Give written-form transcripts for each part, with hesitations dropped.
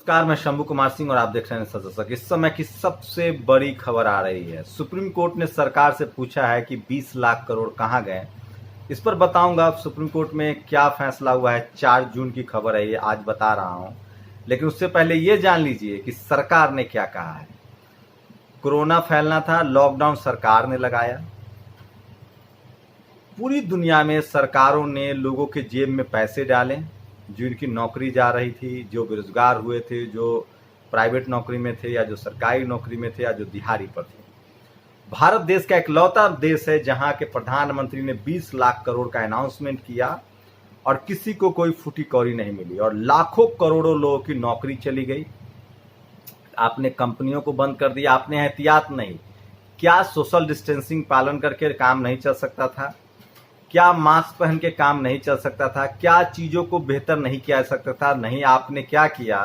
नमस्कार, मैं शंभू कुमार सिंह और आप देख रहे हैं सदस्य। इस समय की सबसे बड़ी खबर आ रही है। सुप्रीम कोर्ट ने सरकार से पूछा है कि 20 लाख करोड़ कहां गए। इस पर बताऊंगा सुप्रीम कोर्ट में क्या फैसला हुआ है। 4 जून की खबर है, ये आज बता रहा हूं। लेकिन उससे पहले ये जान लीजिए कि सरकार ने क्या कहा है। कोरोना फैलना था, लॉकडाउन सरकार ने लगाया। पूरी दुनिया में सरकारों ने लोगों के जेब में पैसे डाले, जिनकी नौकरी जा रही थी, जो बेरोजगार हुए थे, जो प्राइवेट नौकरी में थे या जो सरकारी नौकरी में थे या जो दिहाड़ी पर थे। भारत देश का इकलौता देश है जहां के प्रधानमंत्री ने 20 लाख करोड़ का अनाउंसमेंट किया और किसी को कोई फूटी कौड़ी नहीं मिली और लाखों करोड़ों लोगों की नौकरी चली गई। आपने कंपनियों को बंद कर दिया, आपने एहतियात नहीं। क्या सोशल डिस्टेंसिंग पालन करके काम नहीं चल सकता था? क्या मास्क पहन के काम नहीं चल सकता था? क्या चीजों को बेहतर नहीं किया जा सकता था? नहीं, आपने क्या किया?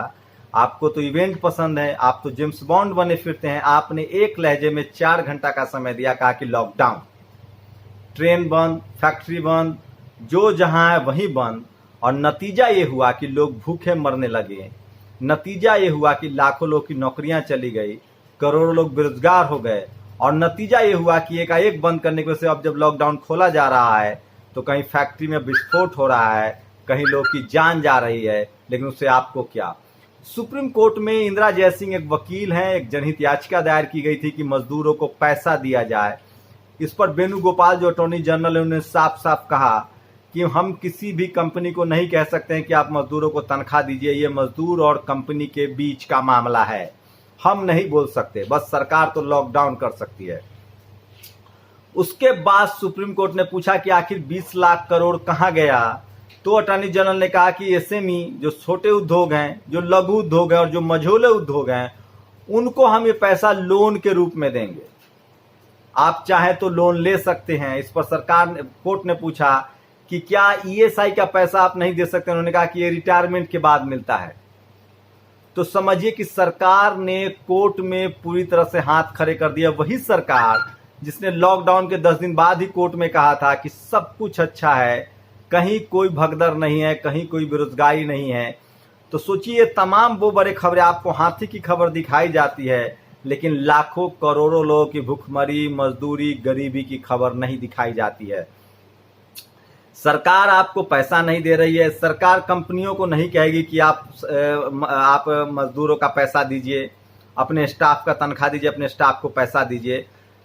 आपको तो इवेंट पसंद है, आप तो जेम्स बॉन्ड बने फिरते हैं। आपने एक लहजे में 4 घंटा का समय दिया, कहा कि लॉकडाउन, ट्रेन बंद, फैक्ट्री बंद, जो जहां है वहीं बंद। और नतीजा ये हुआ कि लोग भूखे मरने लगे। नतीजा ये हुआ कि लाखों लोग की नौकरियां चली गई, करोड़ों लोग बेरोजगार हो गए। और नतीजा ये हुआ कि एकाएक बंद करने की वजह से अब जब लॉकडाउन खोला जा रहा है तो कहीं फैक्ट्री में विस्फोट हो रहा है, कहीं लोग की जान जा रही है। लेकिन उससे आपको क्या? सुप्रीम कोर्ट में इंदिरा जयसिंह एक वकील हैं, एक जनहित याचिका दायर की गई थी कि मजदूरों को पैसा दिया जाए। इस पर वेणुगोपाल जो अटॉर्नी जनरल है, उन्होंने साफ साफ कहा कि हम किसी भी कंपनी को नहीं कह सकते हैं कि आप मजदूरों को तनख्वाह दीजिए, ये मजदूर और कंपनी के बीच का मामला है, हम नहीं बोल सकते, बस सरकार तो लॉकडाउन कर सकती है। उसके बाद सुप्रीम कोर्ट ने पूछा कि आखिर 20 लाख करोड़ कहां गया। तो अटॉर्नी जनरल ने कहा कि एसएमई, जो छोटे उद्योग हैं, जो लघु उद्योग हैं और जो मझोले उद्योग हैं, उनको हम ये पैसा लोन के रूप में देंगे। आप चाहे तो लोन ले सकते हैं। इस पर कोर्ट ने पूछा कि क्या ईएसआई का पैसा आप नहीं दे सकते? उन्होंने कहा कि ये रिटायरमेंट के बाद मिलता है। तो समझिए कि सरकार ने कोर्ट में पूरी तरह से हाथ खड़े कर दिया। वही सरकार जिसने लॉकडाउन के 10 दिन बाद ही कोर्ट में कहा था कि सब कुछ अच्छा है, कहीं कोई भगदड़ नहीं है, कहीं कोई बेरोजगारी नहीं है। तो सोचिए, तमाम वो बड़े खबरें आपको हाथी की खबर दिखाई जाती है, लेकिन लाखों करोड़ों लोगों की भूखमरी, मजदूरी, गरीबी की खबर नहीं दिखाई जाती है। सरकार आपको पैसा नहीं दे रही है। सरकार कंपनियों को नहीं कहेगी कि आप मजदूरों का पैसा दीजिए, अपने स्टाफ का तनख्वाह दीजिए, अपने स्टाफ को पैसा दीजिए।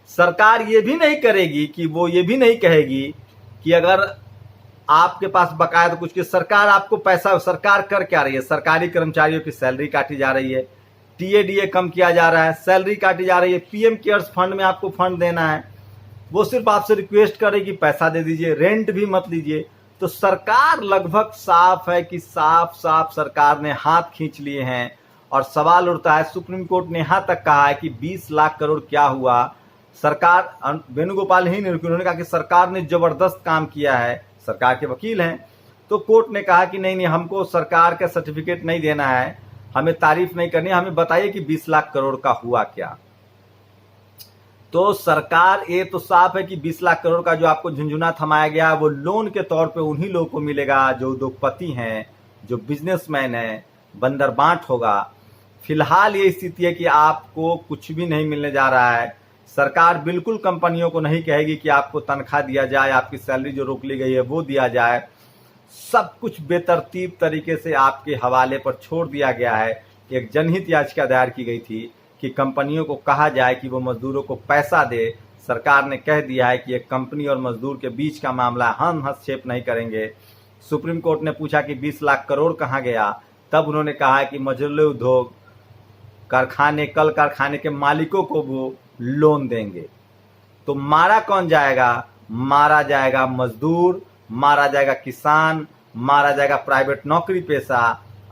सरकार ये भी नहीं करेगी कि वो ये भी नहीं कहेगी कि अगर आपके पास बकाया तो कुछ, कि सरकार आपको पैसा, सरकार कर क्या रही है? सरकारी कर्मचारियों की सैलरी काटी जा रही है, टीएडीए कम किया जा रहा है, सैलरी काटी जा रही है, पीएम केयर्स फंड में आपको फंड देना है, वो सिर्फ आपसे रिक्वेस्ट करेगी पैसा दे दीजिए, रेंट भी मत लीजिए। तो सरकार लगभग साफ है कि साफ साफ सरकार ने हाथ खींच लिए हैं। और सवाल उठता है, सुप्रीम कोर्ट ने यहां तक कहा है कि 20 लाख करोड़ क्या हुआ। सरकार, वेणुगोपाल ही नहीं, उन्होंने कहा कि सरकार ने जबरदस्त काम किया है। सरकार के वकील हैं, तो कोर्ट ने कहा कि नहीं, हमको सरकार का सर्टिफिकेट नहीं देना है, हमें तारीफ नहीं करनी, हमें बताइए कि 20 लाख करोड़ का हुआ क्या। तो सरकार, ये तो साफ है कि 20 लाख करोड़ का जो आपको झुंझुना थमाया गया वो लोन के तौर पे उन्हीं लोगों को मिलेगा जो उद्योगपति हैं, जो बिजनेसमैन हैं, बंदर बांट होगा। फिलहाल ये स्थिति है कि आपको कुछ भी नहीं मिलने जा रहा है। सरकार बिल्कुल कंपनियों को नहीं कहेगी कि आपको तनख्वाह दिया जाए, आपकी सैलरी जो रोक ली गई है वो दिया जाए। सब कुछ बेतरतीब तरीके से आपके हवाले पर छोड़ दिया गया है। एक जनहित याचिका दायर की गई थी कि कंपनियों को कहा जाए कि वो मजदूरों को पैसा दे। सरकार ने कह दिया है कि एक कंपनी और मजदूर के बीच का मामला, हम हस्तक्षेप नहीं करेंगे। सुप्रीम कोर्ट ने पूछा कि 20 लाख करोड़ कहां गया, तब उन्होंने कहा है कि मझोले उद्योग, कारखाने, कल कारखाने के मालिकों को वो लोन देंगे। तो मारा कौन जाएगा? मारा जाएगा मजदूर, मारा जाएगा किसान, मारा जाएगा प्राइवेट नौकरी पेशा।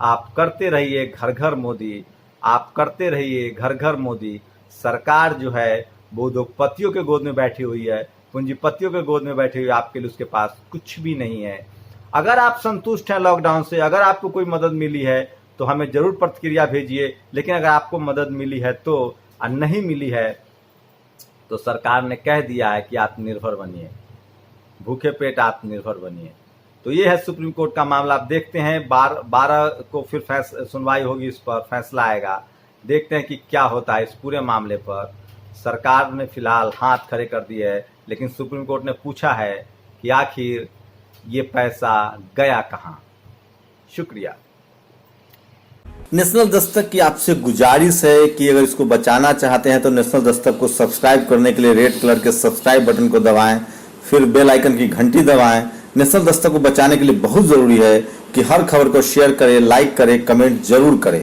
आप करते रहिए घर घर मोदी, आप करते रहिए घर घर मोदी। सरकार जो है वो उद्योगपतियों के गोद में बैठी हुई है, पूंजीपतियों के गोद में बैठी हुई है। आपके लिए उसके पास कुछ भी नहीं है। अगर आप संतुष्ट हैं लॉकडाउन से, अगर आपको कोई मदद मिली है तो हमें जरूर प्रतिक्रिया भेजिए। लेकिन अगर आपको मदद मिली है तो, और नहीं मिली है तो सरकार ने कह दिया है कि आत्मनिर्भर बनिए, भूखे पेट आत्मनिर्भर बनिए। तो ये है सुप्रीम कोर्ट का मामला। आप देखते हैं 12 को फिर सुनवाई होगी, इस पर फैसला आएगा। देखते हैं कि क्या होता है इस पूरे मामले पर। सरकार ने फिलहाल हाथ खड़े कर दिए है, लेकिन सुप्रीम कोर्ट ने पूछा है कि आखिर ये पैसा गया कहाँ। शुक्रिया। नेशनल दस्तक की आपसे गुजारिश है कि अगर इसको बचाना चाहते हैं तो नेशनल दस्तक को सब्सक्राइब करने के लिए रेड कलर के सब्सक्राइब बटन को दबाएं, फिर बेल आइकन की घंटी दबाएं। नेशनल दस्तक को बचाने के लिए बहुत जरूरी है कि हर खबर को शेयर करें, लाइक करें, कमेंट जरूर करें।